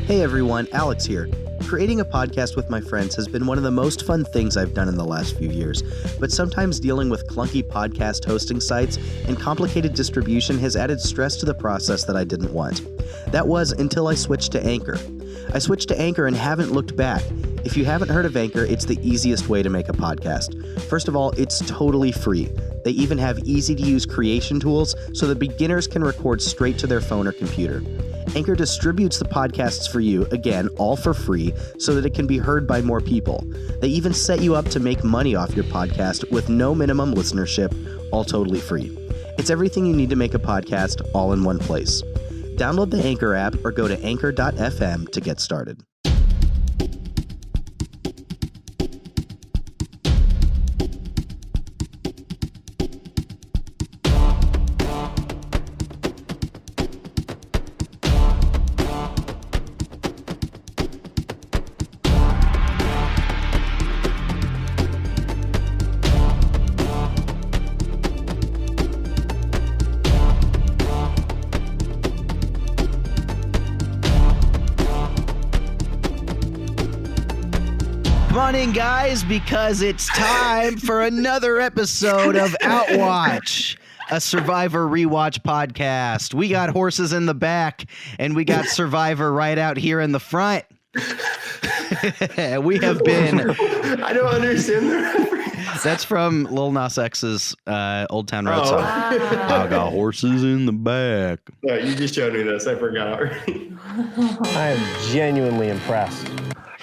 Hey everyone, Alex here. Creating a podcast with my friends has been one of the most fun things I've done in the last few years, but sometimes dealing with clunky podcast hosting sites and complicated distribution has added stress to the process that I didn't want. That was until I switched to Anchor. I switched to Anchor and haven't looked back. If you haven't heard of Anchor, it's the easiest way to make a podcast. First of all, it's totally free. They even have easy-to-use creation tools so that beginners can record straight to their phone or computer. Anchor distributes the podcasts for you, again, all for free, so that it can be heard by more people. They even set you up to make money off your podcast with no minimum listenership, all totally free. It's everything you need to make a podcast all in one place. Download the Anchor app or go to anchor.fm to get started. Come on in, guys, because it's time for another episode of Outwatch, a Survivor Rewatch podcast. We got horses in the back, and we got Survivor right out here in the front. We have been... I don't understand the reference. That's from Lil Nas X's Old Town Road song. I got horses in the back. No, you just showed me this. I forgot already. I am genuinely impressed.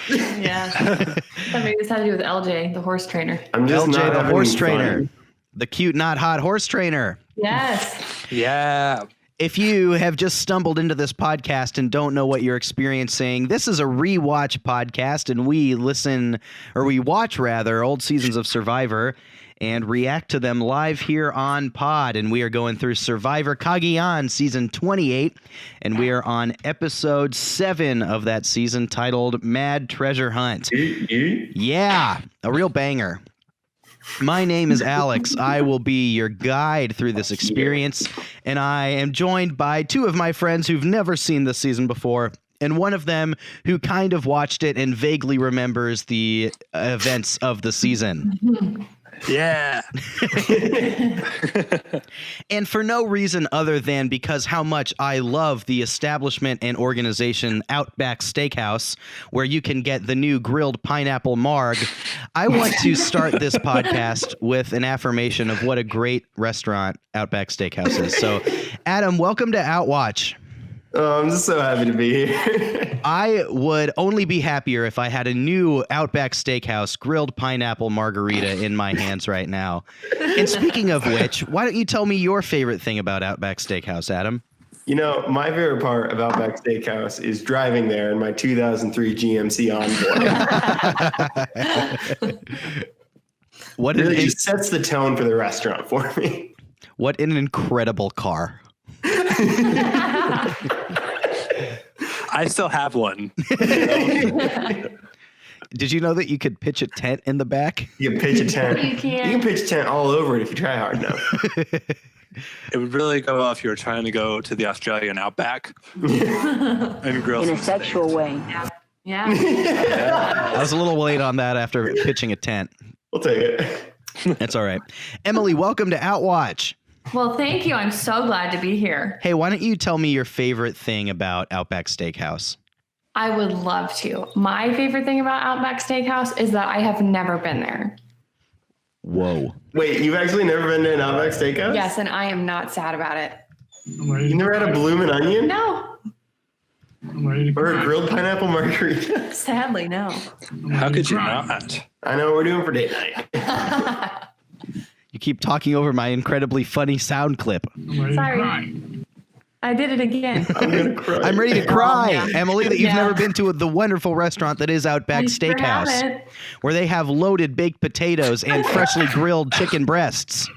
Yeah. Maybe this had to do with LJ, the horse trainer. I'm just LJ, not the horse having trainer. fun. The cute, not hot horse trainer. Yes. Yeah. If you have just stumbled into this podcast and don't know what you're experiencing, this is a rewatch podcast, and we watch old seasons of Survivor and react to them live here on pod. And we are going through Survivor Cagayan season 28, and we are on episode 7 of that season titled Mad Treasure Hunt. Yeah, a real banger. My name is Alex. I will be your guide through this experience, and I am joined by two of my friends who've never seen this season before, and one of them who kind of watched it and vaguely remembers the events of the season. Yeah. And for no reason other than because how much I love the establishment and organization Outback Steakhouse, where you can get the new grilled pineapple marg, I want to start this podcast with an affirmation of what a great restaurant Outback Steakhouse is. So, Adam, welcome to Outwatch. Oh, I'm just so happy to be here. I would only be happier if I had a new Outback Steakhouse grilled pineapple margarita in my hands right now. And speaking of which, why don't you tell me your favorite thing about Outback Steakhouse, Adam? You know, my favorite part of Outback Steakhouse is driving there in my 2003 GMC Envoy. What It really just sets the tone for the restaurant for me. What an incredible car. I still have one. Did you know that you could pitch a tent in the back? You can pitch a tent. You can. You can pitch a tent all over it if you try hard enough. It would really go well if you were trying to go to the Australian outback and grill in a some sexual steaks. way. Yeah. I was a little late on that after pitching a tent. We'll take it. That's all right. Emily, welcome to Outwatch. Well, thank you. I'm so glad to be here. Hey, why don't you tell me your favorite thing about Outback Steakhouse? I would love to. My favorite thing about Outback Steakhouse is that I have never been there. Whoa. Wait, you've actually never been to an Outback Steakhouse? Yes, and I am not sad about it. You never had a bloomin' onion? No. Or a grilled pineapple margarita? Sadly, no. How could you not? I know what we're doing for date night. You keep talking over my incredibly funny sound clip. Sorry. I did it again. I'm gonna cry. I'm ready to cry, yeah. Emily, that you've Yeah. never been to the wonderful restaurant that is Outback I sure Steakhouse, haven't. where they have loaded baked potatoes and freshly grilled chicken breasts.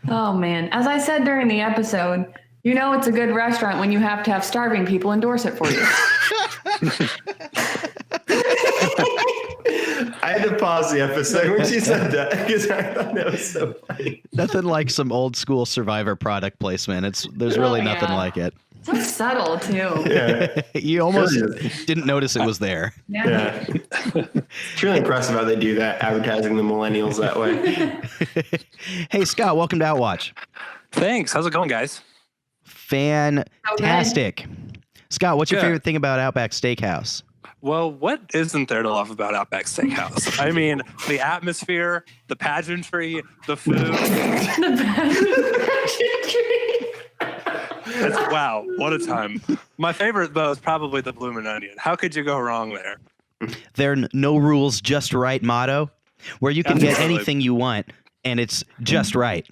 Oh, man. As I said during the episode, you know it's a good restaurant when you have to have starving people endorse it for you. I had to pause the episode when she said that because I thought that was so funny. Nothing like some old school Survivor product placement. There's really nothing like it. So subtle too. Yeah. You almost Really? didn't notice it was there. Yeah. It's really impressive how they do that, advertising the millennials that way. Hey, Scott, welcome to Outwatch. Thanks. How's it going, guys? Fantastic. Scott, what's your favorite thing about Outback Steakhouse? Well, what isn't there to love about Outback Steakhouse? I mean, the atmosphere, the pageantry, the food. Wow, what a time. My favorite, though, is probably the Bloomin' Onion. How could you go wrong there? Their no rules, just right motto, where you can get anything you want, and it's just right.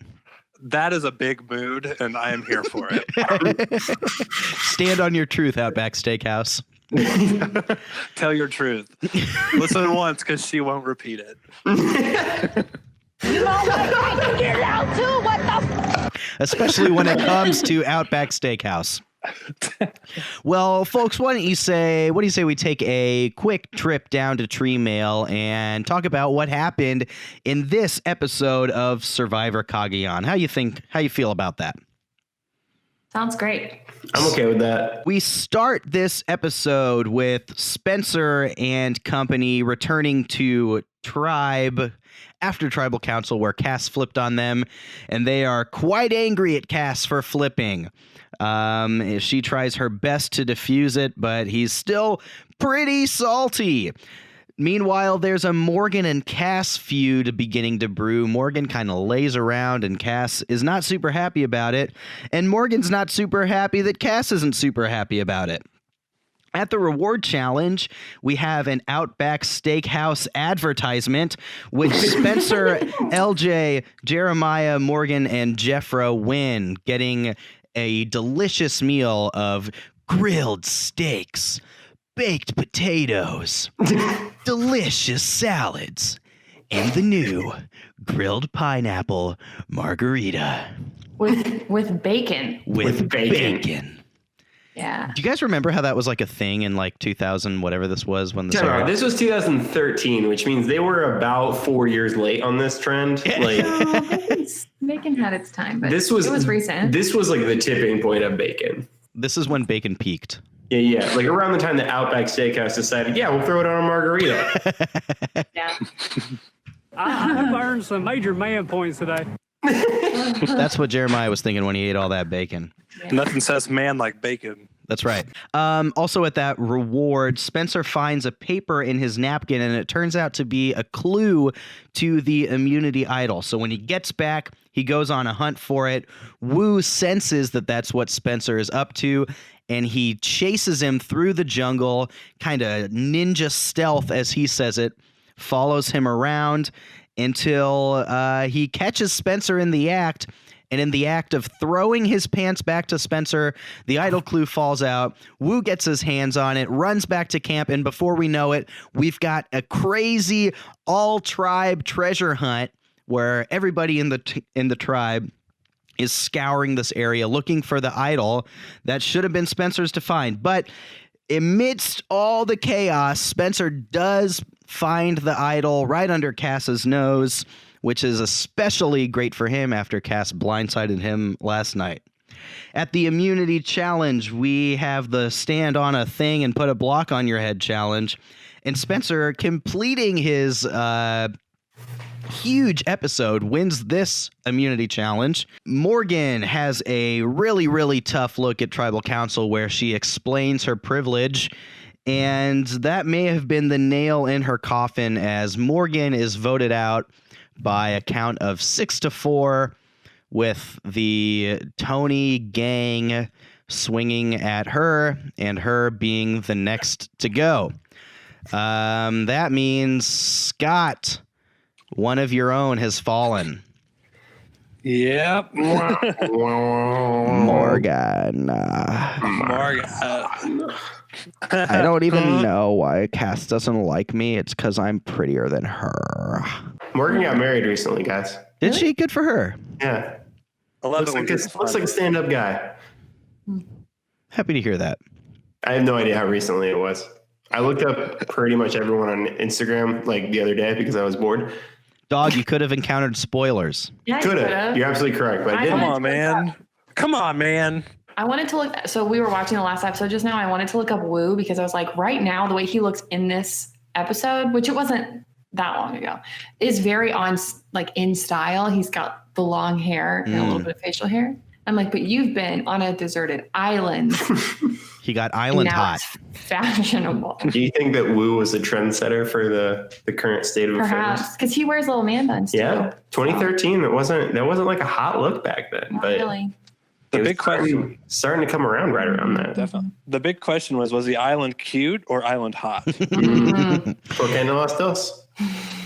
That is a big mood, and I am here for it. Stand on your truth, Outback Steakhouse. Tell your truth. Listen once, because she won't repeat it. You know what? I can get out too. What the? Especially when it comes to Outback Steakhouse. Well, folks, what do you say we take a quick trip down to Tree Mail and talk about what happened in this episode of Survivor Cagayan? How you feel about that? Sounds great. I'm okay with that. We start this episode with Spencer and company returning to Tribe after Tribal Council, where Cass flipped on them, and they are quite angry at Cass for flipping. She tries her best to defuse it, but he's still pretty salty. Meanwhile, there's a Morgan and Cass feud beginning to brew. Morgan kind of lays around, and Cass is not super happy about it. And Morgan's not super happy that Cass isn't super happy about it. At the reward challenge, we have an Outback Steakhouse advertisement, which Spencer, LJ, Jeremiah, Morgan, and Jeffro win, getting a delicious meal of grilled steaks, baked potatoes, delicious salads, and the new grilled pineapple margarita. With bacon. With bacon. Yeah. Do you guys remember how that was like a thing in like 2000, whatever this was when this aired? This was 2013, which means they were about 4 years late on this trend. Like Bacon had its time, but it was recent. This was like the tipping point of bacon. This is when bacon peaked. Yeah. Like around the time that Outback Steakhouse decided, we'll throw it on a margarita. Yeah. I've earned some major man points today. That's what Jeremiah was thinking when he ate all that bacon. Yeah. Nothing says man like bacon. That's right. Also at that reward, Spencer finds a paper in his napkin, and it turns out to be a clue to the immunity idol. So when he gets back, he goes on a hunt for it. Wu senses that that's what Spencer is up to, and he chases him through the jungle, kind of ninja stealth, as he says it, follows him around until he catches Spencer in the act. And in the act of throwing his pants back to Spencer, the idol clue falls out. Wu gets his hands on it, runs back to camp, and before we know it, we've got a crazy all-tribe treasure hunt where everybody in the tribe is scouring this area looking for the idol that should have been Spencer's to find. But amidst all the chaos, Spencer does find the idol right under Cass's nose, which is especially great for him after Cass blindsided him last night. At the immunity challenge, we have the stand on a thing and put a block on your head challenge. And Spencer, completing his huge episode, wins this immunity challenge. Morgan has a really, really tough look at Tribal Council where she explains her privilege. And that may have been the nail in her coffin, as Morgan is voted out by a count of 6-4, with the Tony gang swinging at her and her being the next to go. That means, Scott, one of your own has fallen. Yep. Morgan. Morgan. I don't even know why Cass doesn't like me. It's because I'm prettier than her. Morgan got married recently, guys. Did she? Good for her. Yeah. I love it when it's Looks like a stand-up guy. Happy to hear that. I have no idea how recently it was. I looked up pretty much everyone on Instagram like the other day because I was bored. Dog, you could have encountered spoilers. Yeah, Could have. You're absolutely correct, but I didn't. Come on, man. I wanted to look. So we were watching the last episode just now. I wanted to look up Wu because I was like, right now, the way he looks in this episode, which it wasn't that long ago, is very on like in style. He's got the long hair and a little bit of facial hair. I'm like, but you've been on a deserted island. He got island hot. It's fashionable. Do you think that Wu was a trendsetter for the current state of affairs? Perhaps because he wears little man buns. Yeah, 2013. That wasn't like a hot look back then. Not but really. The big question, starting to come around right around that. definitely. The big question was the island cute or island hot? ¿Por qué no las dos?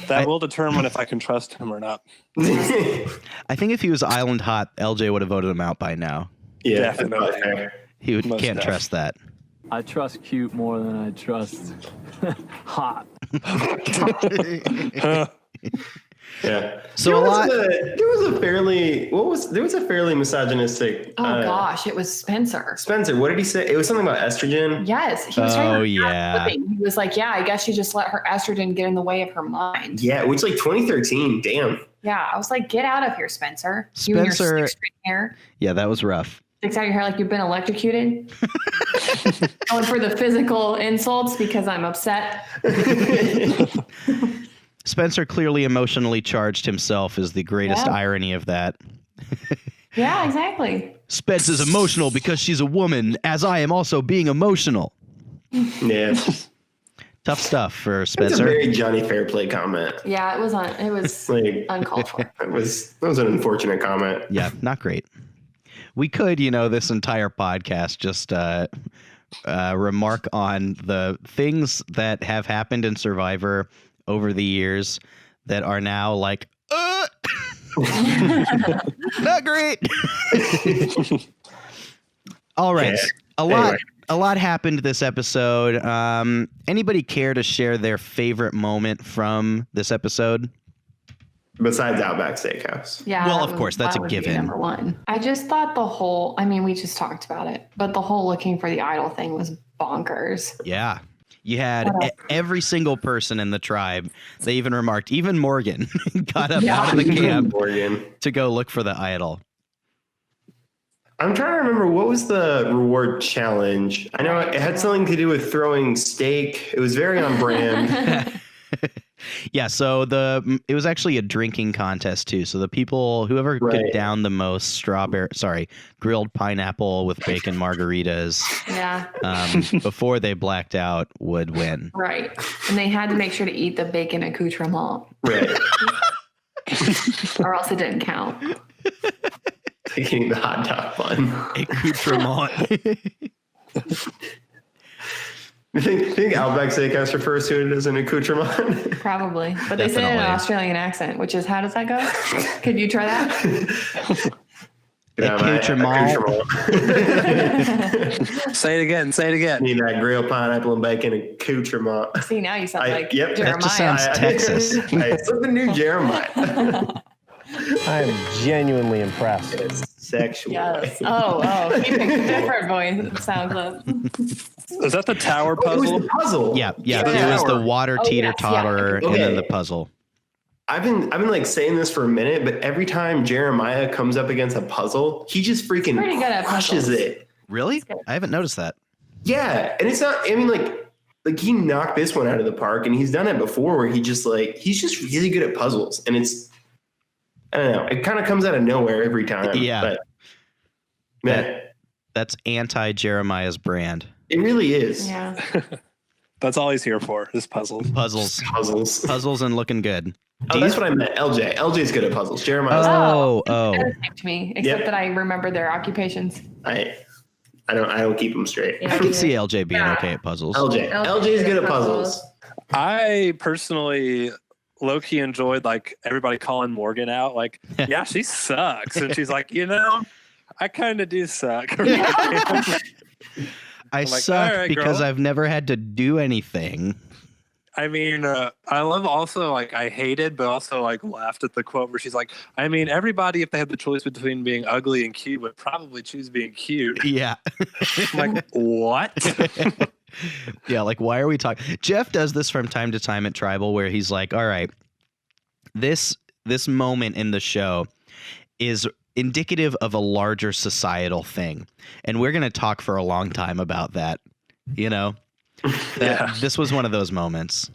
That will determine if I can trust him or not. I think if he was island hot, LJ would have voted him out by now. Yeah, Definitely. He Most can't def. trust that. I trust cute more than I trust hot. Yeah. So there a lot. There was a fairly misogynistic. Oh gosh, it was Spencer. Spencer, what did he say? It was something about estrogen. Yes, he was trying to yeah. He was like, yeah, I guess she just let her estrogen get in the way of her mind. Yeah, which like 2013. Damn. Yeah, I was like, get out of here, Spencer. You and your Spencer- six-string hair. Yeah, that was rough. Sticks out your hair like you've been electrocuted. Going for the physical insults because I'm upset. Spencer clearly emotionally charged himself is the greatest irony of that. Yeah, exactly. Spence is emotional because she's a woman, as I am also being emotional. Yeah. Tough stuff for It's a Spencer. very Johnny Fairplay comment. Yeah, it was Like, uncalled for. that was an unfortunate comment. Yeah, not great. We could, this entire podcast just remark on the things that have happened in Survivor over the years that are now like, not great. All right. Yeah. A lot happened this episode. Anybody care to share their favorite moment from this episode? Besides Outback Steakhouse. Yeah. Well, that of would- course, that's that a would be given. Number one. I just thought we just talked about it, but the whole looking for the idol thing was bonkers. Yeah. You had every single person in the tribe. They even remarked, even Morgan got up out of the camp Morgan. to go look for the idol. I'm trying to remember, what was the reward challenge? I know it had something to do with throwing steak. It was very on brand. Yeah, so it was actually a drinking contest too. So the people, whoever could down the most grilled pineapple with bacon margaritas Yeah. before they blacked out would win. Right. And they had to make sure to eat the bacon accoutrement Right. or else it didn't count. Taking the hot dog bun. Accoutrement. I think Outback Steakhouse refers to it as an accoutrement. Probably. But they said it in an Definitely. Australian accent, which is, how does that go? Could you try that? Accoutrement. Say it again. Need that grilled pineapple and bacon accoutrement. See, now you sound like yep, Jeremiah. That just sounds Texas. It's the new Jeremiah. I am genuinely impressed. It's sexual. Yes. Oh, keeping a different voice sounds up. Is that the tower Oh, it was puzzle? the puzzle. Yeah. Yeah. It was the water Oh, yes, teeter-totter yeah. and then Okay. the puzzle. I've been like saying this for a minute, but every time Jeremiah comes up against a puzzle, he just freaking pretty good at crushes puzzles. it. Really? I haven't noticed that. Yeah, and it's not. I mean, like he knocked this one out of the park, and he's done it before, where he's just really good at puzzles, and it's. I don't know. It kind of comes out of nowhere every time. Yeah. But, man, That's anti-Jeremiah's brand. it really is. Yeah. That's all he's here for, is puzzles. Puzzles. Puzzles. And looking good. Oh, that's what I meant. LJ. LJ's good at puzzles. Jeremiah's. Oh. That is same to me, except Yep. that I remember their occupations. I don't keep them straight. Yeah. I can see LJ being okay at puzzles. LJ's good at puzzles. I personally low-key enjoyed like everybody calling Morgan out. Like, yeah, she sucks. And she's like, I kind of do suck. I like, suck all right, because girl. I've never had to do anything. I mean, I love also like I hated, but also like laughed at the quote where she's like, I mean, everybody, if they had the choice between being ugly and cute, would probably choose being cute. Yeah. I'm like, what? Yeah, like why are we talking? Jeff does this from time to time at Tribal where he's like, all right, this moment in the show is indicative of a larger societal thing. And we're going to talk for a long time about that, you know? This was one of those moments.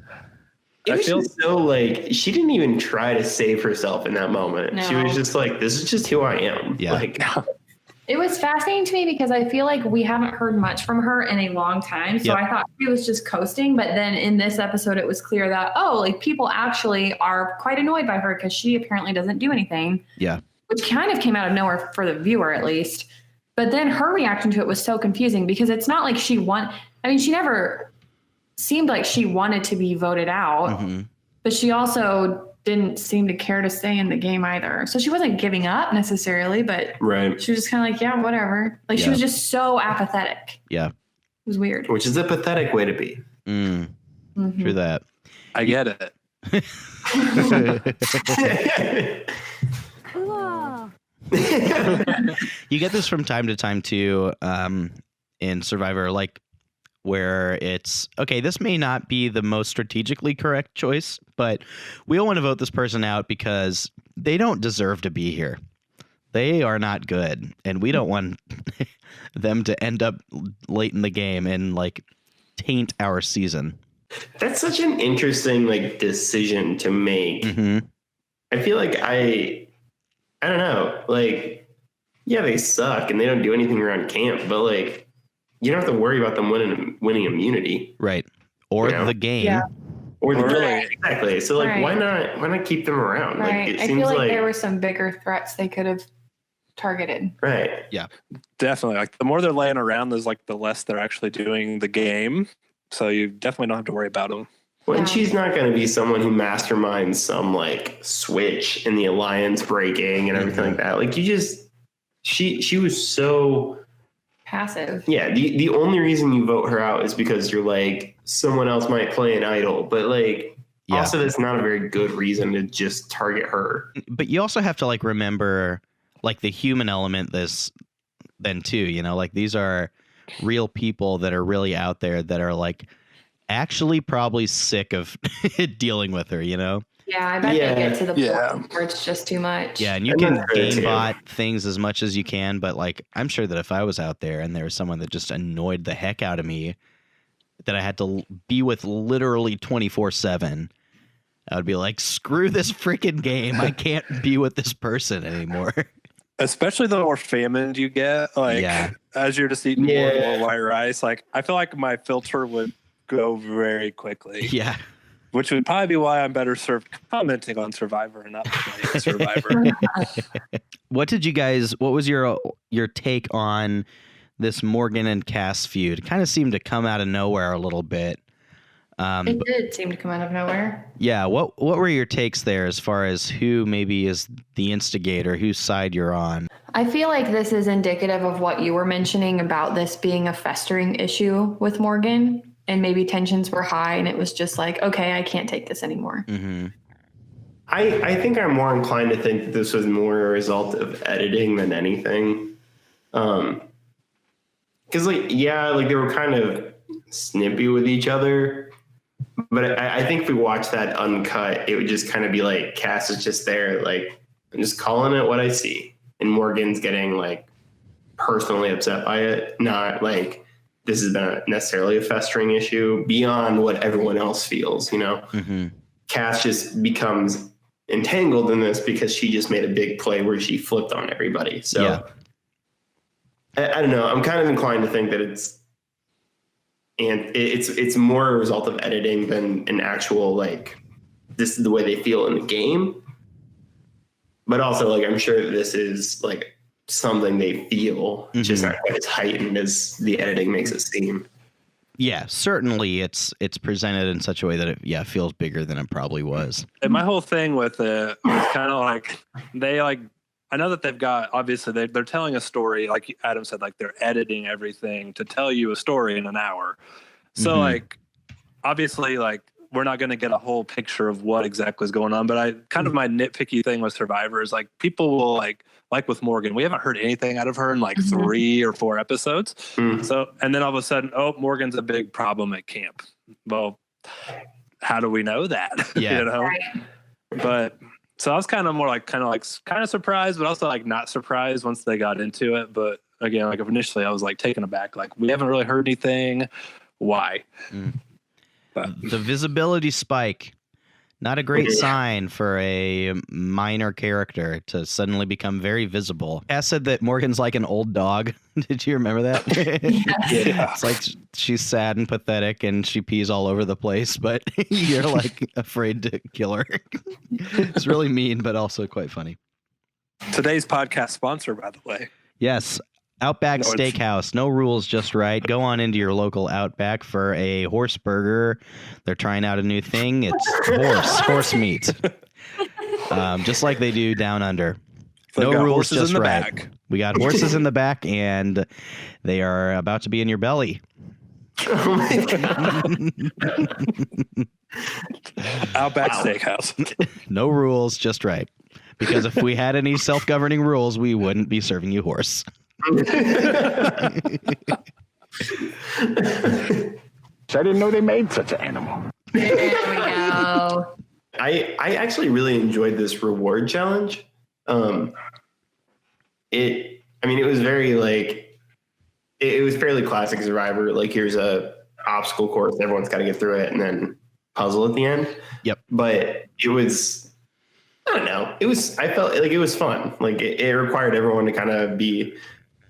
It was just so like she didn't even try to save herself in that moment. No. She was just like, this is just who I am. Yeah. Like, It was fascinating to me because I feel like we haven't heard much from her in a long time. So I thought she was just coasting. But then in this episode, it was clear that, like people actually are quite annoyed by her because she apparently doesn't do anything. Yeah. Which kind of came out of nowhere for the viewer, at least. But then her reaction to it was so confusing because it's not like she never seemed like she wanted to be voted out, but she also didn't seem to care to stay in the game either. So she wasn't giving up necessarily, but she was just kind of like, yeah, whatever. Like she was just so apathetic. Yeah. It was weird. which is a pathetic way to be. True that. I get it. You get this from time to time too, in Survivor, like where it's okay, this may not be the most strategically correct choice, but we all want to vote this person out because they don't deserve to be here. They are not good, and we don't want them to end up late in the game and like taint our season. That's such an interesting like decision to make. I feel like I don't know, like, yeah, they suck and they don't do anything around camp, but like, you don't have to worry about them winning immunity, right? Or the game, or the game. Exactly. So like, why not keep them around? Right. Like, it I seems feel like there were some bigger threats they could have targeted. Right. Yeah. Definitely. Like the more they're laying around, there's like the less they're actually doing the game. So you definitely don't have to worry about them. Well, and she's not going to be someone who masterminds some like switch in the alliance breaking and everything like that. Like she was so passive. Yeah. The only reason you vote her out is because you're like, someone else might play an idol, but like, also that's not a very good reason to just target her. But you also have to like remember like the human element then too, you know, like these are real people that are really out there that are like actually probably sick of dealing with her, you know? Yeah, I bet they get to the point where it's just too much. Yeah, and you can game bot things as much as you can, but like I'm sure that if I was out there and there was someone that just annoyed the heck out of me that I had to be with literally 24/7, I would be like, screw this freaking game. I can't be with this person anymore. Especially the more famine you get, like as you're just eating more and more white rice, like I feel like my filter would go very quickly. Yeah. Which would probably be why I'm better served commenting on Survivor and not playing Survivor. What was your take on this Morgan and Cass feud? It kind of seemed to come out of nowhere a little bit. It did seem to come out of nowhere. Yeah. What were your takes there as far as who maybe is the instigator, whose side you're on? I feel like this is indicative of what you were mentioning about this being a festering issue with Morgan, and maybe tensions were high and it was just like, okay, I can't take this anymore. I think I'm more inclined to think that this was more a result of editing than anything. Because like they were kind of snippy with each other. But I think if we watch that uncut, it would just kind of be like Cass is just there, like, I'm just calling it what I see. And Morgan's getting like personally upset by it. Not like this is not necessarily a festering issue beyond what everyone else feels, you know? Cass just becomes entangled in this because she just made a big play where she flipped on everybody. So I don't know. I'm kind of inclined to think that it's more a result of editing than an actual, like, this is the way they feel in the game. But also, like, I'm sure that this is like something they feel, just not quite as heightened as the editing makes it seem. Yeah, certainly it's presented in such a way that it feels bigger than it probably was. And my whole thing with it is kind of like I know that they've got, obviously they're telling a story, like Adam said, like they're editing everything to tell you a story in an hour. So like, obviously, like we're not going to get a whole picture of what exactly is going on, but I kind of my nitpicky thing with Survivor is like people will like with Morgan, we haven't heard anything out of her in like 3 or 4 episodes. So, and then all of a sudden, Morgan's a big problem at camp. Well, how do we know that? Yeah. You know, but So I was kind of surprised, but also like not surprised once they got into it. But again, like initially I was like taken aback. Like we haven't really heard anything. Why? But The visibility spike. Not a great sign for a minor character to suddenly become very visible. Cass said that Morgan's like an old dog. Did you remember that? yeah. It's like she's sad and pathetic and she pees all over the place, but you're like afraid to kill her. It's really mean, but also quite funny. Today's podcast sponsor, by the way. Yes. Outback Steakhouse. No rules, just right. Go on into your local Outback for a horse burger. They're trying out a new thing. It's horse meat. Just like they do down under. So no rules, just in the right. back. We got horses in the back, and they are about to be in your belly. Oh my God. Outback Steakhouse. No rules, just right. Because if we had any self-governing rules, we wouldn't be serving you horse. I didn't know they made such an animal. There we go. I actually really enjoyed this reward challenge. It was very like it was fairly classic Survivor. Like here's a obstacle course, everyone's got to get through it, and then puzzle at the end. Yep. But it was, I don't know. I felt like it was fun. Like it required everyone to kind of be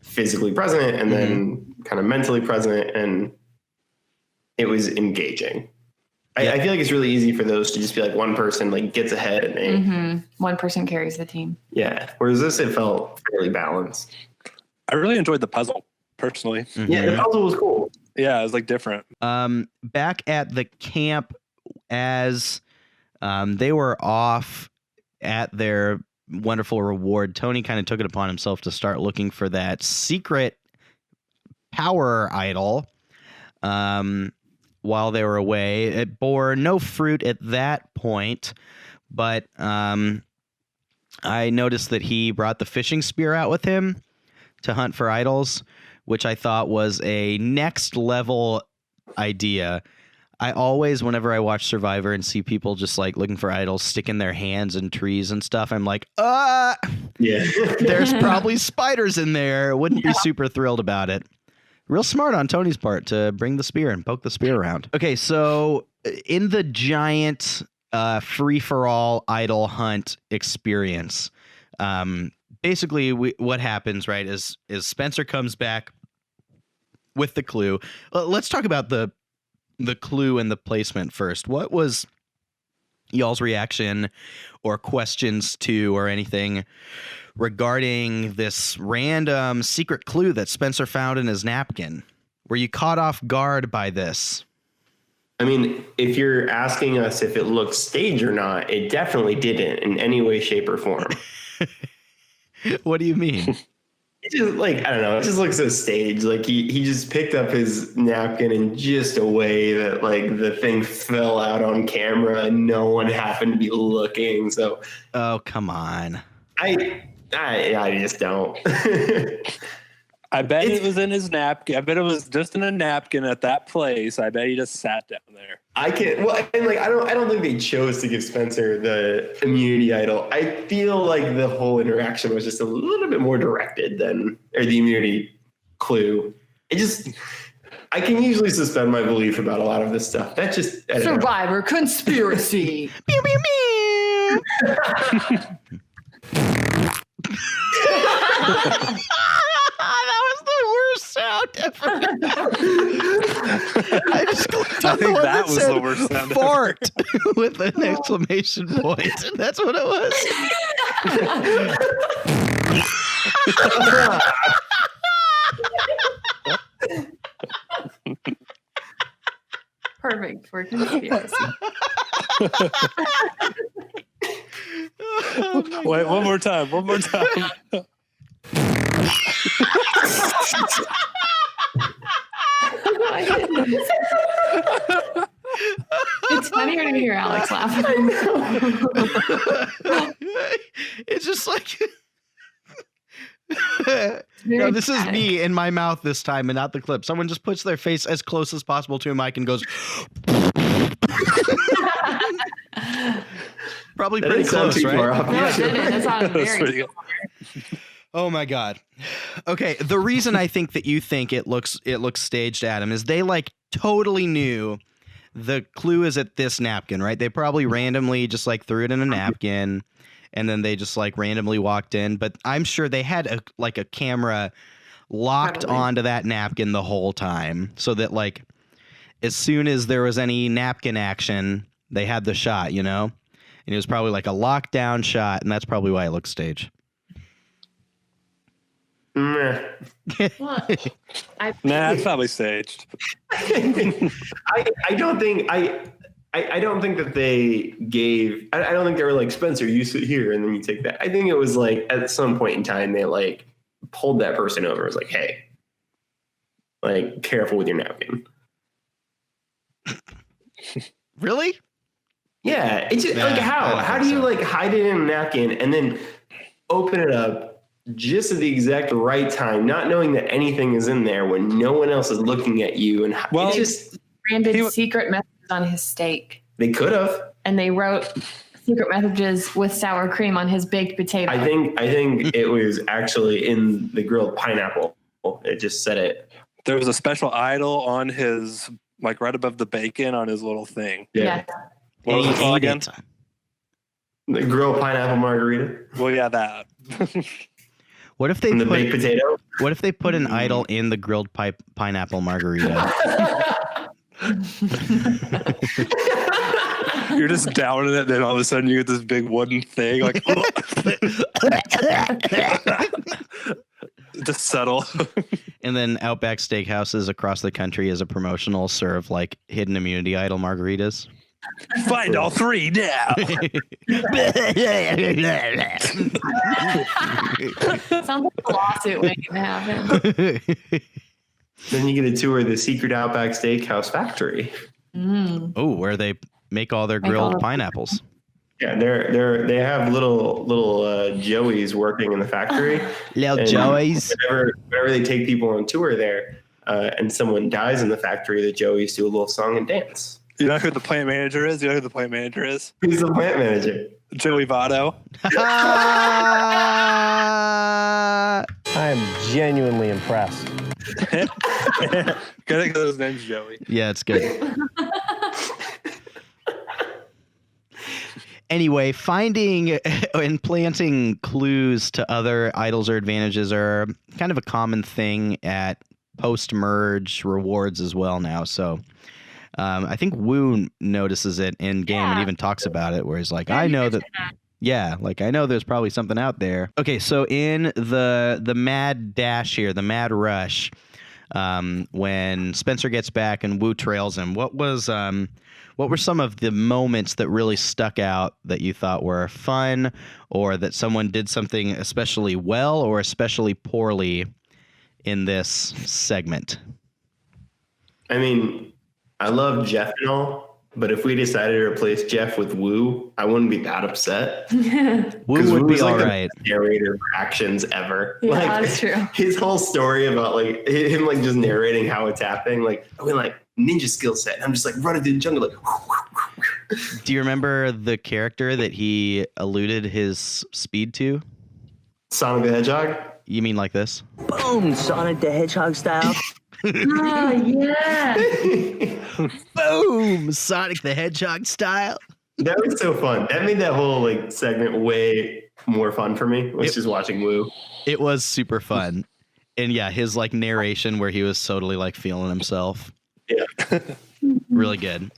physically present and then kind of mentally present, and it was engaging. I feel like it's really easy for those to just be like one person like gets ahead and they one person carries the team. Yeah. Whereas this, it felt fairly balanced. I really enjoyed the puzzle personally. Yeah, the puzzle was cool. Yeah, it was like different. Back at the camp, as they were off at their wonderful reward, Tony kind of took it upon himself to start looking for that secret power idol. While they were away, it bore no fruit at that point, but I noticed that he brought the fishing spear out with him to hunt for idols, which I thought was a next level idea. I always, whenever I watch Survivor and see people just like looking for idols, sticking their hands in trees and stuff, I'm like, yeah, there's probably spiders in there. Wouldn't be super thrilled about it. Real smart on Tony's part to bring the spear and poke the spear around. Okay, so in the giant free-for-all idol hunt experience, basically what happens, right, is Spencer comes back with the clue. Let's talk about the clue and the placement first. What was y'all's reaction or questions to or anything regarding this random secret clue that Spencer found in his napkin? Were you caught off guard by this? I mean, if you're asking us if it looks staged or not, it definitely didn't in any way, shape, or form. What do you mean? It just like, I don't know, it just looks so staged. Like he just picked up his napkin in just a way that like the thing fell out on camera and no one happened to be looking. So oh, come on. I just don't. I bet it was in his napkin. I bet it was just in a napkin at that place. I bet he just sat down there. I don't think they chose to give Spencer the immunity idol. I feel like the whole interaction was just a little bit more directed or the immunity clue. I can usually suspend my belief about a lot of this stuff. That's just Survivor conspiracy. Pew, pew, pew. That was the worst sound ever. I just clicked on the one that was the worst sound fart with an exclamation point. And that's what it was. Perfect for conspiracy. Oh, wait, one more time. It's funnier to hear Alex laughing. It's just like no, this is me in my mouth this time and not the clip. Someone just puts their face as close as possible to a mic and goes probably probably That pretty didn't sound close, too far right? off. No, it didn't. That sounded That's very pretty good. Oh my god. Okay, the reason I think that you think it looks staged, Adam, is they like totally knew the clue is at this napkin, right? They probably randomly just like threw it in a napkin and then they just like randomly walked in, but I'm sure they had a camera locked Probably. onto that napkin the whole time so that like as soon as there was any napkin action, they had the shot, you know? And it was probably like a lockdown shot, and that's probably why it looks staged. Meh. Well, Nah, it's probably staged. I don't think that they gave. I don't think they were like, Spencer, you sit here and then you take that. I think it was like at some point in time they like pulled that person over. It was like, hey, like careful with your napkin. Really? Yeah, it's just, Nah, like I how don't do think you so. like hide it in a napkin and then open it up just at the exact right time, not knowing that anything is in there when no one else is looking at you? And Well, it's just branded secret messages on his steak, they could have. and they wrote secret messages with sour cream on his baked potato. I think it was actually in the grilled pineapple. It just said it. There was a special idol on his, like right above the bacon on his little thing. Yeah. What was And it he called ate again? it. The grilled pineapple margarita Well, yeah, that. What if they and the baked put potato. What if they put an idol in the grilled pineapple margarita? You're just down in it, then all of a sudden you get this big wooden thing, like just settle. And then Outback Steakhouses across the country as a promotional serve like hidden immunity idol margaritas. Find all three now. Sounds like a lawsuit waiting to happen. Then you get a tour of the secret Outback Steakhouse factory. Oh, where they make all their Make all grilled the- pineapples. Yeah, they have little Joeys working in the factory. Little And Joeys. Whenever they take people on tour there, and someone dies in the factory, the Joeys do a little song and dance. You know who the plant manager is? You know who the plant manager is? Who's the plant manager? Joey Votto. I am genuinely impressed. Good because his name's Joey. Yeah, it's good. Anyway, finding and planting clues to other idols or advantages are kind of a common thing at post-merge rewards as well now. So I think Wu notices it in game and even talks about it, where he's like, I know that. Yeah, like I know there's probably something out there. Okay, so in the mad dash here, the mad rush, when Spencer gets back and Wu trails him, what were some of the moments that really stuck out that you thought were fun, or that someone did something especially well or especially poorly in this segment? I mean, I love Jeff and all, but if we decided to replace Jeff with Wu, I wouldn't be that upset. Wu would be Wu's, like, all the right. best narrator for actions ever. Yeah, like, that's true. His whole story about like him like just narrating how it's happening, like I mean, like ninja skill set. And I'm just like running through the jungle, like. Do you remember the character that he alluded his speed to? Sonic the Hedgehog. You mean like this? Boom, Sonic the Hedgehog style. Oh, yeah. Boom! Sonic the Hedgehog style. That was so fun. That made that whole like segment way more fun for me. Was just watching Wu. It was super fun. And yeah, his like narration where he was totally like feeling himself. Yeah. Really good.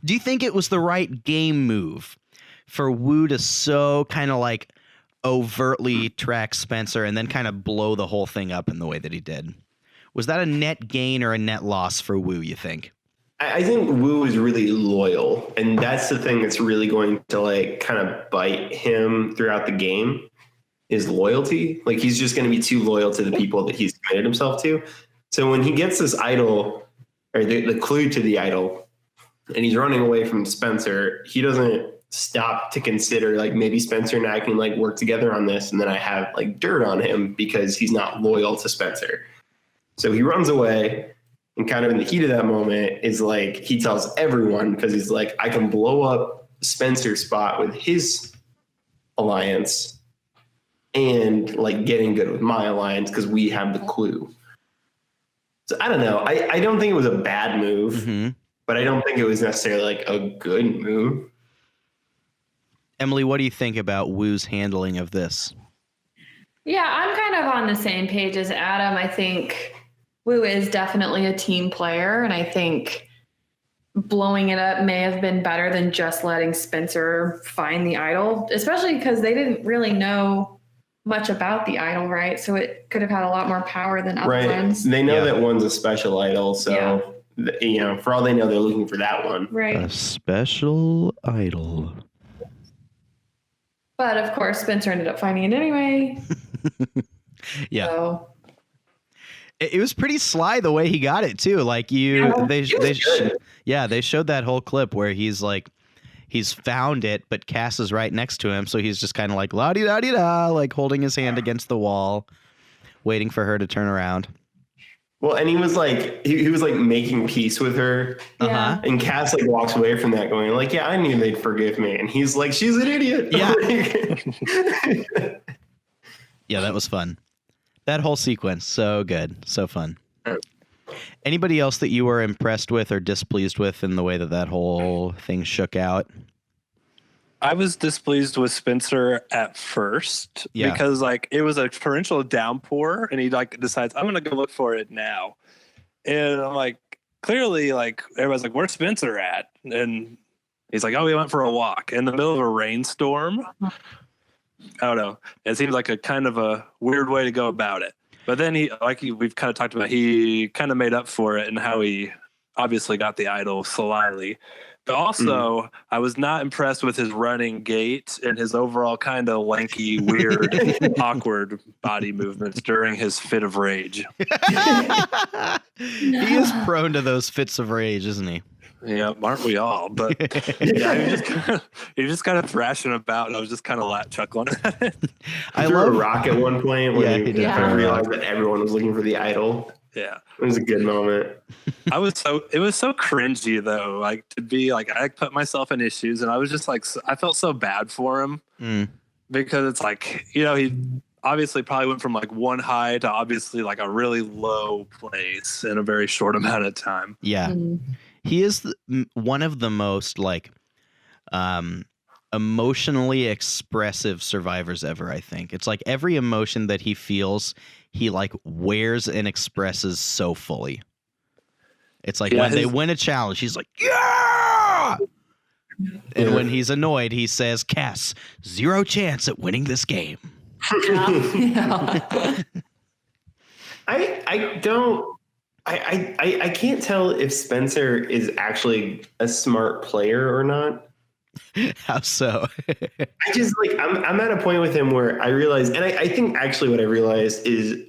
Do you think it was the right game move for Wu to so kind of like overtly track Spencer and then kind of blow the whole thing up in the way that he did? Was that a net gain or a net loss for Wu, you think? I think Wu is really loyal, and that's the thing that's really going to like kind of bite him throughout the game is loyalty. Like he's just going to be too loyal to the people that he's committed himself to. So when he gets this idol or the clue to the idol and he's running away from Spencer, he doesn't stop to consider like maybe Spencer and I can like work together on this. And then I have like dirt on him because he's not loyal to Spencer. So he runs away. And kind of in the heat of that moment is like he tells everyone because he's like, I can blow up Spencer's spot with his alliance and like getting good with my alliance because we have the clue. So I don't know. I don't think it was a bad move, but I don't think it was necessarily like a good move. Emily, what do you think about Wu's handling of this? Yeah, I'm kind of on the same page as Adam. I think Wu is definitely a team player, and I think blowing it up may have been better than just letting Spencer find the idol, especially because they didn't really know much about the idol, right? So it could have had a lot more power than other ones. They know that one's a special idol, so you know, for all they know, they're looking for that one. Right. A special idol. But of course, Spencer ended up finding it anyway. Yeah. So. It was pretty sly the way he got it too. Like they showed that whole clip where he's like, he's found it, but Cass is right next to him, so he's just kind of like la di da di da, like holding his hand against the wall, waiting for her to turn around. Well, and he was like, he was like making peace with her, and Cass like walks away from that, going like, "Yeah, I knew they'd forgive me," and he's like, "She's an idiot." Yeah, yeah, that was fun. That whole sequence, so good, so fun. Anybody else that you were impressed with or displeased with in the way that whole thing shook out? I was displeased with Spencer at first because like it was a torrential downpour and he like decides I'm going to go look for it now. And I'm like, clearly like everybody's like, where's Spencer at? And he's like, oh, we went for a walk in the middle of a rainstorm. I don't know. It seems like a kind of a weird way to go about it. But then we've kind of talked about, he kind of made up for it and how he obviously got the idol slyly. But also, I was not impressed with his running gait and his overall kind of lanky, weird, awkward body movements during his fit of rage. He is prone to those fits of rage, isn't he? Yeah, aren't we all? But yeah, he was just kind of thrashing about, and I was just kind of chuckling at it. I threw a rock at one point when he realized that everyone was looking for the idol. Yeah, it was a good moment. It was so cringy though. Like to be like, I put myself in his shoes, and I was just like, I felt so bad for him because it's like, you know, he obviously probably went from like one high to obviously like a really low place in a very short amount of time. Yeah. He is one of the most like emotionally expressive survivors ever, I think. It's like every emotion that he feels, he like wears and expresses so fully. It's like when they win a challenge, he's like, yeah! And when he's annoyed, he says, Cass, 0 chance at winning this game. I can't tell if Spencer is actually a smart player or not. How so? I just like I'm at a point with him where I realize, and I think actually what I realized is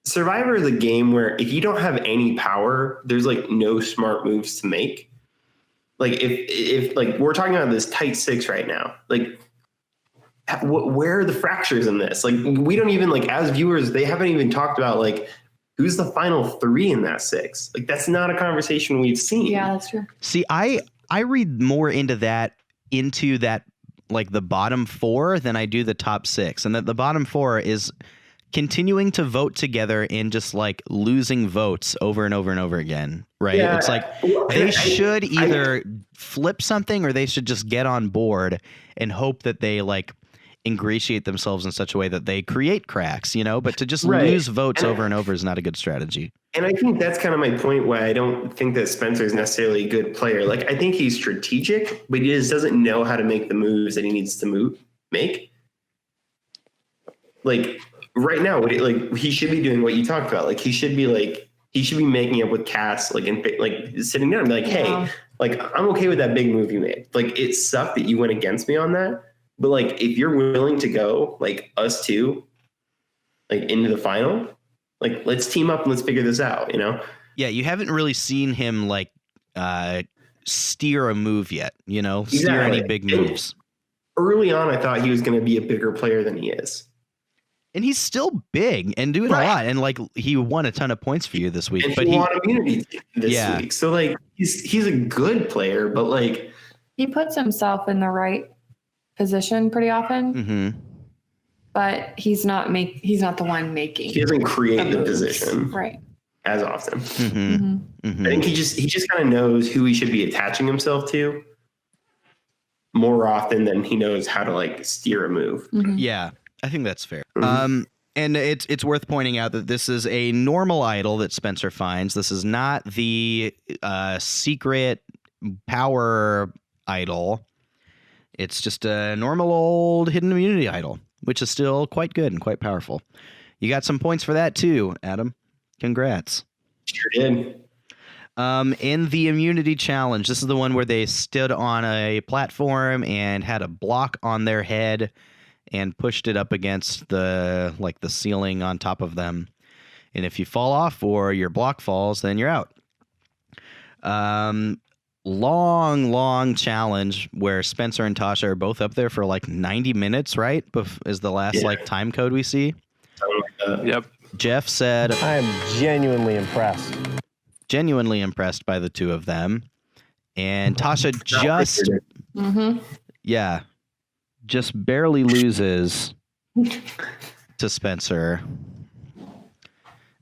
Survivor is a game where if you don't have any power, there's like no smart moves to make. Like if like we're talking about this tight 6 right now, like where are the fractures in this? Like we don't even like as viewers, they haven't even talked about like who's the final 3 in that 6. Like that's not a conversation we've seen. Yeah, that's true. See, I read more into that like the bottom 4 than I do the top 6, and that the bottom 4 is continuing to vote together and just like losing votes over and over and over again, right? Yeah. It's like they should either flip something or they should just get on board and hope that they like ingratiate themselves in such a way that they create cracks, you know, but to just lose votes over and over is not a good strategy. And I think that's kind of my point why I don't think that Spencer is necessarily a good player. Like I think he's strategic, but he just doesn't know how to make the moves that he needs to make. Like right now, like he should be doing what you talked about. Like he should be making up with Cass, like and like sitting down and be like, hey, like I'm okay with that big move you made. Like it sucked that you went against me on that. But like, if you're willing to go like us two, like into the final, like let's team up and let's figure this out, you know? Yeah. You haven't really seen him like steer a move yet, you know, steer any big moves. Early on, I thought he was going to be a bigger player than he is. And he's still big and doing a lot. And like he won a ton of points for you this week. And he won immunity this week. So like he's a good player, but like He puts himself in the right position pretty often, Mm-hmm. but he's not the one making. He doesn't create the position right as often. Mm-hmm. Mm-hmm. I think he just kind of knows who he should be attaching himself to more often than he knows how to like steer a move. Mm-hmm. Yeah, I think that's fair. And it's worth pointing out that this is a normal idol that Spencer finds. This is not the secret power idol. It's just a normal old hidden immunity idol, which is still quite good and quite powerful. You got some points for that too, Adam. Congrats. Sure did. In the immunity challenge, this is the one where they stood on a platform and had a block on their head and pushed it up against the ceiling on top of them. And if you fall off or your block falls, then you're out. Long challenge where Spencer and Tasha are both up there for like 90 minutes, right? Is the last time code we see. Yep. Jeff said, I am genuinely impressed by the two of them. And Tasha just barely loses to Spencer.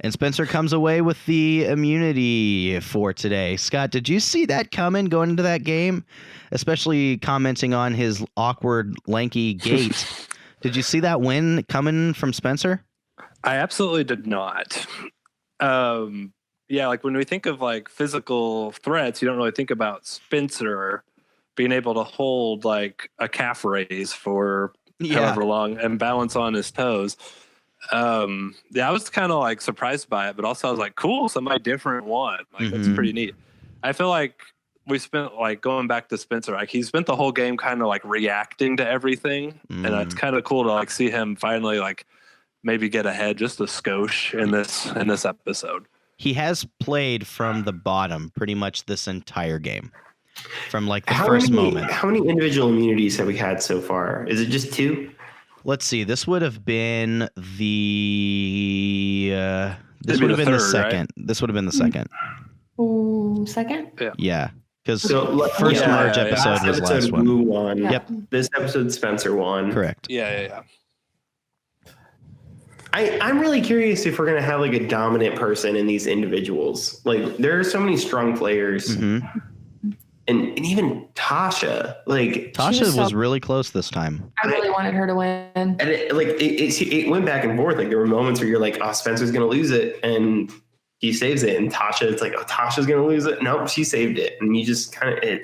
And Spencer comes away with the immunity for today. Scott, did you see that coming going into that game? Especially commenting on his awkward, lanky gait. Did you see that win coming from Spencer? I absolutely did not. Like when we think of like physical threats, you don't really think about Spencer being able to hold like a calf raise for however long and balance on his toes. I was kind of like surprised by it, but also I was like, cool, somebody different won. Like that's pretty neat. I feel like we spent like going back to Spencer, like he spent the whole game kind of like reacting to everything, and it's kind of cool to like see him finally like maybe get ahead just a skosh in this episode. He has played from the bottom pretty much this entire game. From like the first moment. How many individual immunities have we had so far? Is it just 2? Let's see. This would have been the second. Right? This would have been the second. Ooh, second? Yeah. Because first merge episode was last one. Wu won. Yep. This episode Spencer won. Correct. Yeah. I'm really curious if we're gonna have like a dominant person in these individuals. Like there are so many strong players. Mm-hmm. And even Tasha, like Tasha was really close this time. I really wanted her to win. And it went back and forth. Like there were moments where you're like, oh, Spencer's gonna lose it, and he saves it. And Tasha, it's like, oh, Tasha's gonna lose it. Nope, she saved it. And you just kind of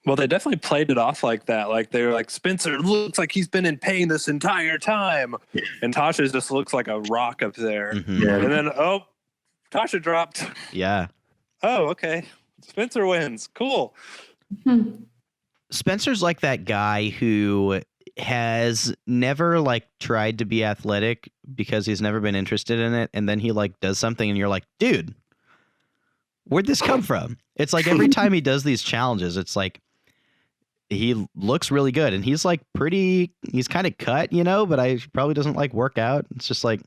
Well, they definitely played it off like that. Like they were like, Spencer looks like he's been in pain this entire time, and Tasha just looks like a rock up there. Mm-hmm. Yeah. And then Tasha dropped. Yeah. Oh, okay. Spencer wins. Cool. Spencer's like that guy who has never like tried to be athletic because he's never been interested in it, and then he like does something and you're like, dude, where'd this come from? It's like every time he does these challenges, it's like he looks really good, and he's like he's kind of cut, but he probably doesn't like work out. It's just like,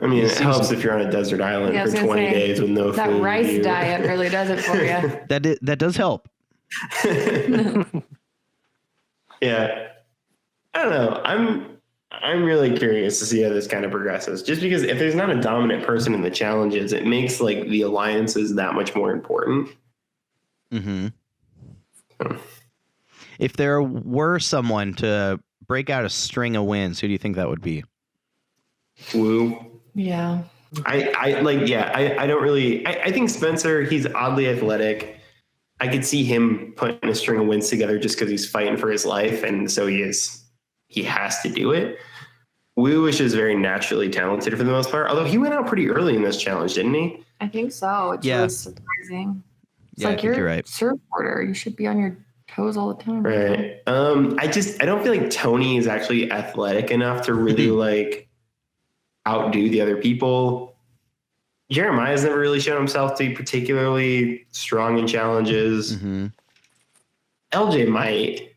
I mean, it helps if you're on a desert island for 20 days with no food. That rice diet really does it for you. That does help. Yeah. I don't know. I'm really curious to see how this kind of progresses. Just because if there's not a dominant person in the challenges, it makes like the alliances that much more important. Mm-hmm. If there were someone to break out a string of wins, who do you think that would be? Wu. Yeah. I don't really. I think Spencer, he's oddly athletic. I could see him putting a string of wins together just because he's fighting for his life, and so he has to do it. Wu is just very naturally talented for the most part, although he went out pretty early in this challenge, didn't he? I think so. It's really surprising. It's like you're right. Surfboarder. You should be on your toes all the time. Right. I don't feel like Tony is actually athletic enough to really like outdo the other people. Jeremiah's never really shown himself to be particularly strong in challenges. Mm-hmm. LJ might.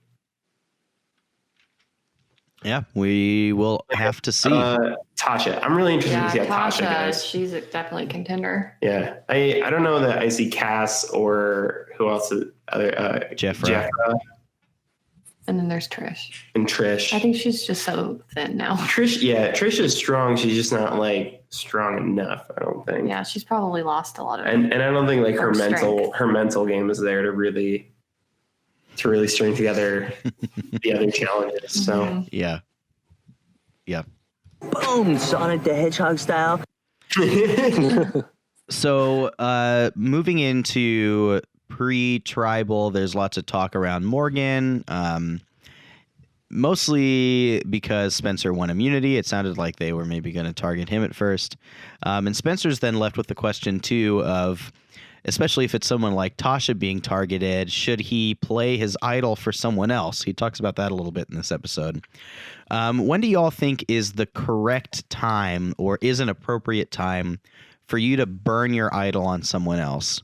Yeah, we will have to see. Tasha. I'm really interested to see how Tasha Tasha, does. she's definitely a contender. Yeah. I don't know that I see Cass or who else is Jeffra. And then there's Trish. And Trish. I think she's just so thin now. Trish is strong. She's just not like strong enough, I don't think. Yeah, she's probably lost a lot of and I don't think like her strength. mental game is there to really string together the other challenges. So yeah. Boom, Sonic the Hedgehog style. So moving into pre-tribal, there's lots of talk around Morgan, mostly because Spencer won immunity. It sounded like they were maybe going to target him at first, and Spencer's then left with the question too of, especially if it's someone like Tasha being targeted, should he play his idol for someone else? He talks about that a little bit in this episode. When do y'all think is the correct time or is an appropriate time for you to burn your idol on someone else?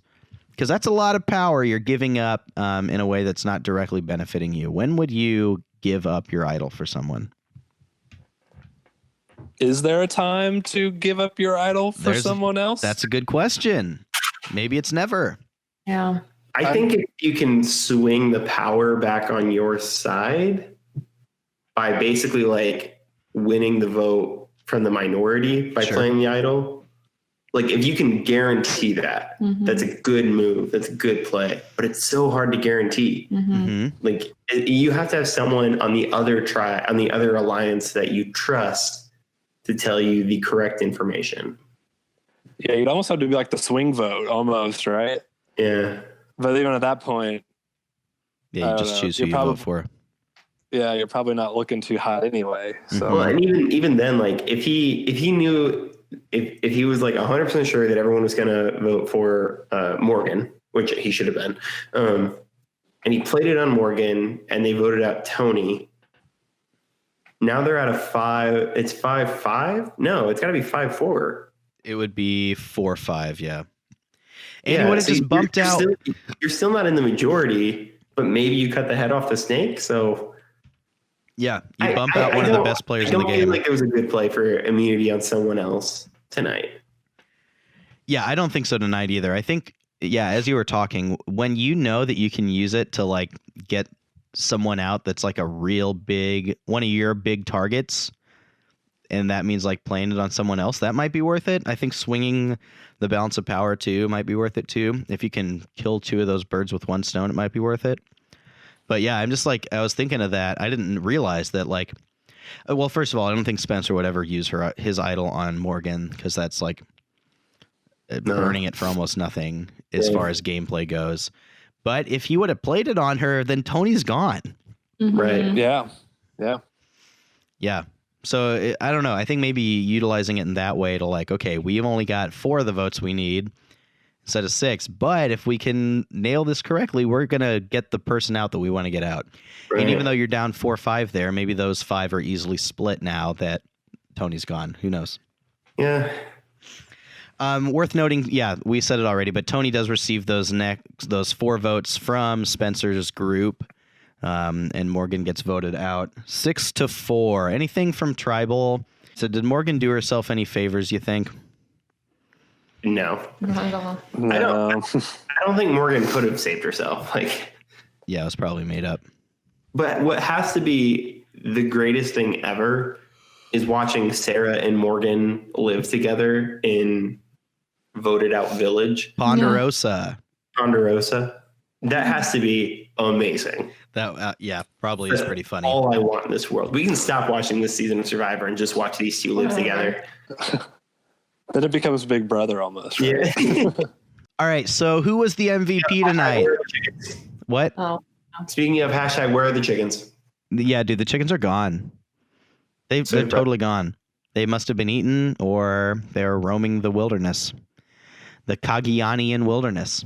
Because that's a lot of power you're giving up in a way that's not directly benefiting you. When would you give up your idol for someone? Is there a time to give up your idol for someone else? That's a good question. Maybe it's never. Yeah. I think if you can swing the power back on your side by basically like winning the vote from the minority by playing the idol, like if you can guarantee that, that's a good move. That's a good play, but it's so hard to guarantee. Like you have to have someone on the other on the other alliance that you trust to tell you the correct information. Yeah, you'd almost have to be like the swing vote almost, right? Yeah. But even at that point, yeah, you just choose who you vote for. Yeah, you're probably not looking too hot anyway. So well, and even then, like if he knew if he was like 100% sure that everyone was going to vote for Morgan, which he should have been, and he played it on Morgan and they voted out Tony. Now they're at a 5. It's 5-5. No, it's got to be 5-4. It would be 4-5, yeah. And he would have just bumped out. You're still not in the majority, but maybe you cut the head off the snake. So yeah, you bump out one of the best players in the game. I don't feel like it was a good play for immunity on someone else tonight. Yeah, I don't think so tonight either. I think, yeah, as you were talking, when you know that you can use it to like get someone out that's like a real big, one of your big targets, and that means like playing it on someone else, that might be worth it. I think swinging the balance of power too might be worth it too. If you can kill 2 of those birds with 1 stone, it might be worth it. But yeah, I'm just like, I was thinking of that. I didn't realize that like, well, first of all, I don't think Spencer would ever use his idol on Morgan because that's like burning it for almost nothing as far as gameplay goes. But if he would have played it on her, then Tony's gone. Right. Yeah. So I don't know. I think maybe utilizing it in that way to like, okay, we've only got 4 of the votes we need instead of 6. But if we can nail this correctly, we're going to get the person out that we want to get out. Right. And even though you're down 4-5 there, maybe those 5 are easily split now that Tony's gone. Who knows? Yeah. Worth noting, yeah, we said it already, but Tony does receive those 4 votes from Spencer's group. And Morgan gets voted out 6-4. Anything from Tribal? So did Morgan do herself any favors, you think? No. I don't think Morgan could have saved herself. Like, yeah, it was probably made up. But what has to be the greatest thing ever is watching Sarah and Morgan live together in voted out village. Ponderosa. That has to be amazing. That probably is pretty funny. All I want in this world. We can stop watching this season of Survivor and just watch these 2 live together. Then it becomes Big Brother almost. Right? Yeah. All right. So who was the MVP tonight? What? Oh. Speaking of # where are the chickens? Yeah, dude, the chickens are gone. They're totally gone. They must have been eaten or they're roaming the wilderness. The Cagayan wilderness.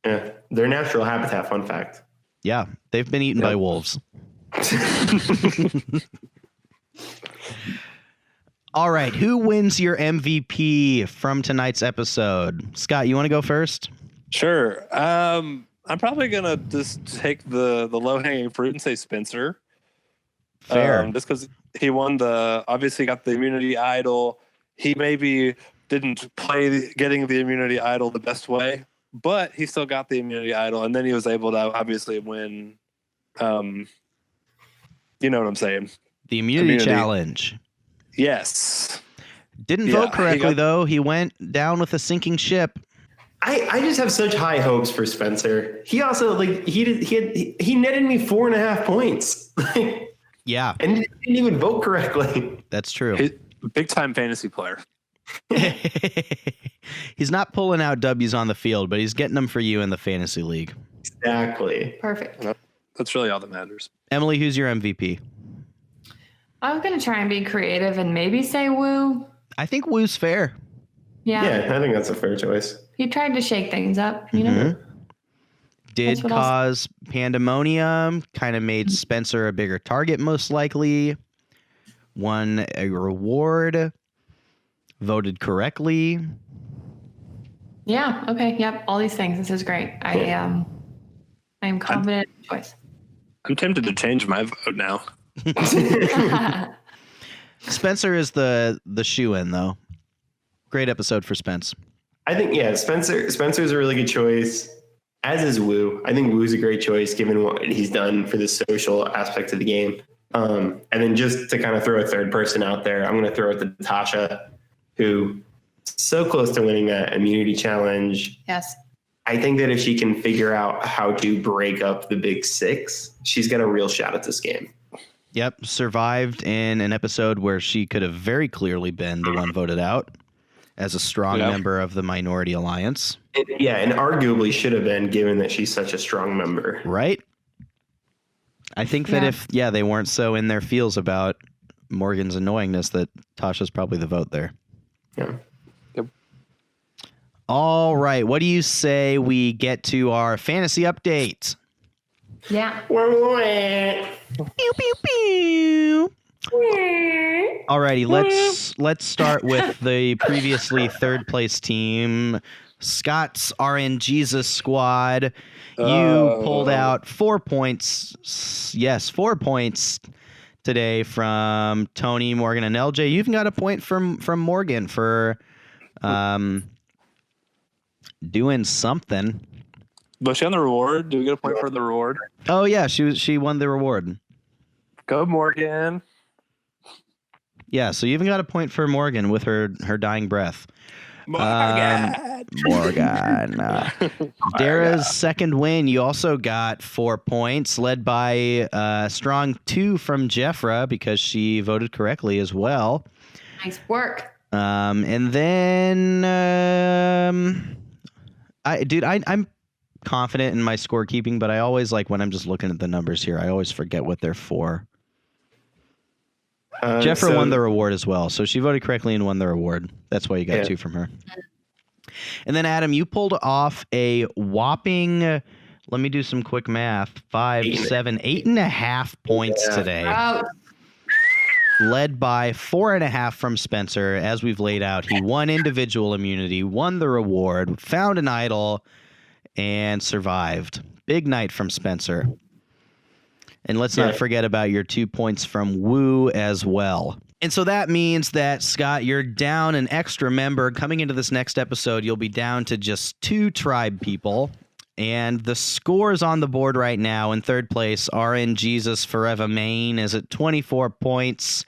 Yeah, their natural habitat, fun fact. Yeah, they've been eaten by wolves. All right, who wins your MVP from tonight's episode? Scott, you want to go first? Sure. I'm probably going to just take the low-hanging fruit and say Spencer. Fair. Just because he won obviously got the immunity idol. He maybe didn't play getting the immunity idol the best way, but he still got the immunity idol, and then he was able to obviously win. You know what I'm saying? The immunity challenge. Yes. Didn't vote correctly though. He went down with a sinking ship. I just have such high hopes for Spencer. He also he netted me 4.5 points. Yeah. And he didn't even vote correctly. That's true. Big time fantasy player. He's not pulling out W's on the field, but he's getting them for you in the fantasy league. Exactly. Perfect. That's really all that matters. Emily, who's your MVP? I was going to try and be creative and maybe say Woo. I think Woo's fair. Yeah. I think that's a fair choice. He tried to shake things up, you know? Did cause pandemonium, kind of made Spencer a bigger target, most likely. Won a reward. Voted correctly. Yeah. Okay. Yep. All these things. This is great. I am confident in the choice. I'm tempted to change my vote now. Spencer is the shoe-in, though. Great episode for Spence. I think, Spencer's a really good choice, as is Woo. I think Woo's a great choice given what he's done for the social aspect of the game. And then just to kind of throw a third person out there, I'm going to throw it to Tasha, who so close to winning that immunity challenge. Yes. I think that if she can figure out how to break up the big six, she's got a real shot at this game. Yep, survived in an episode where she could have very clearly been the one voted out as a strong member of the Minority Alliance. And arguably should have been, given that she's such a strong member. Right? I think that if they weren't so in their feels about Morgan's annoyingness, that Tasha's probably the vote there. Yeah. Yep. All right, what do you say we get to our fantasy update? Yeah. Pew, pew, pew. Alrighty, let's start with the previously third place team, Scott's RNGesus squad. You pulled out 4 points. Yes, 4 points today from Tony, Morgan, and LJ. You even got a point from Morgan for doing something. Was she on the reward? Do we get a point for the reward? Oh yeah, she won the reward. Go Morgan. Yeah, so you even got a point for Morgan with her dying breath. Morgan. Dara's second win. You also got 4 points, led by strong 2 from Jeffra because she voted correctly as well. Nice work. And then I'm confident in my scorekeeping, but I always when I'm just looking at the numbers here, I always forget what they're for. Jeffra won the reward as well, so she voted correctly and won the reward. That's why you got 2 from her. And then Adam, you pulled off a whopping, let me do some quick math, 8.5 points today. Oh. Led by 4.5 from Spencer. As we've laid out, he won individual immunity, won the reward, found an idol, and survived. Big night from Spencer. And let's not forget about your 2 points from Woo as well. And so that means that, Scott, you're down an extra member. Coming into this next episode, you'll be down to just 2 tribe people. And the scores on the board right now, in third place, RNGesus Forever Maine is at 24 points.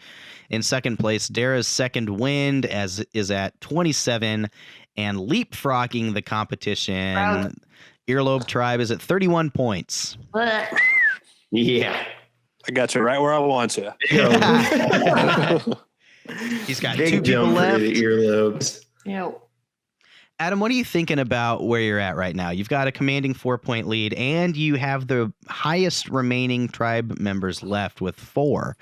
In second place, Dara's Second Wind is at 27. And leapfrogging the competition, Earlobe Tribe is at 31 points. Yeah. I got you right where I want you. He's got Big 2 people jump left. for the earlobes. Ew. Adam, what are you thinking about where you're at right now? You've got a commanding 4-point lead, and you have the highest remaining tribe members left with 4.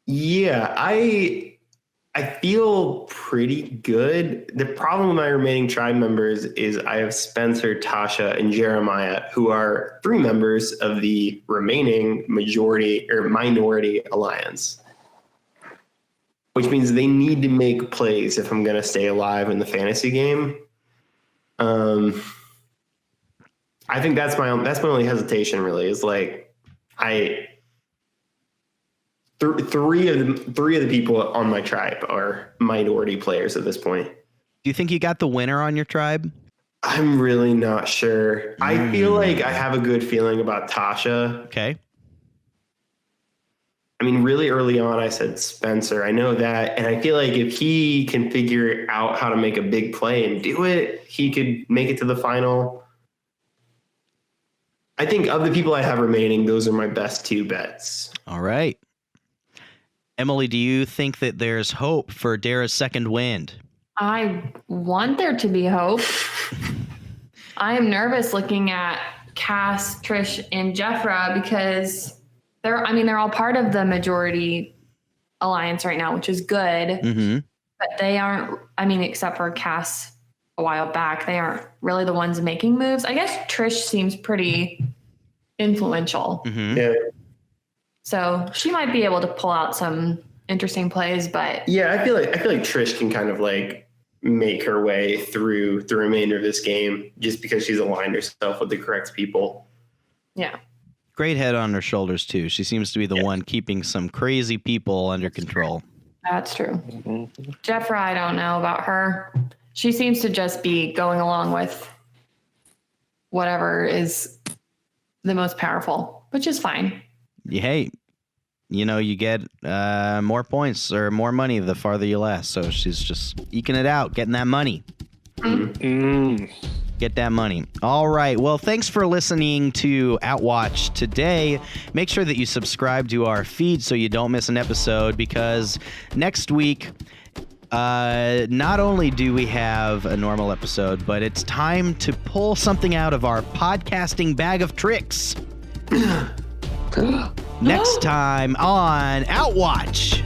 Yeah, I feel pretty good. The problem with my remaining tribe members is I have Spencer, Tasha, and Jeremiah, who are 3 members of the remaining minority alliance, which means they need to make plays if I'm going to stay alive in the fantasy game. I think that's my only hesitation. Really, is three of the people on my tribe are minority players at this point. Do you think you got the winner on your tribe? I'm really not sure. I feel like I have a good feeling about Tasha. Okay. I mean, really early on, I said Spencer. I know that. And I feel like if he can figure out how to make a big play and do it, he could make it to the final. I think of the people I have remaining, those are my best two bets. All right. Emily, do you think that there's hope for Dara's second wind? I want there to be hope. I am nervous looking at Cass, Trish, and Jeffra because they're all part of the majority alliance right now, which is good. Mm-hmm. But they aren't, except for Cass a while back, they aren't really the ones making moves. I guess Trish seems pretty influential. Mm-hmm. Yeah. So she might be able to pull out some interesting plays, but yeah, I feel like Trish can kind of like make her way through the remainder of this game just because she's aligned herself with the correct people. Yeah. Great head on her shoulders too. She seems to be the one keeping some crazy people under control. That's true. Jeffra, I don't know about her. She seems to just be going along with whatever is the most powerful, which is fine. Hey, you get more points or more money the farther you last. So she's just eking it out, getting that money. Get that money. All right. Well, thanks for listening to Outwatch today. Make sure that you subscribe to our feed so you don't miss an episode, because next week, not only do we have a normal episode, but it's time to pull something out of our podcasting bag of tricks. Next time on Outwatch.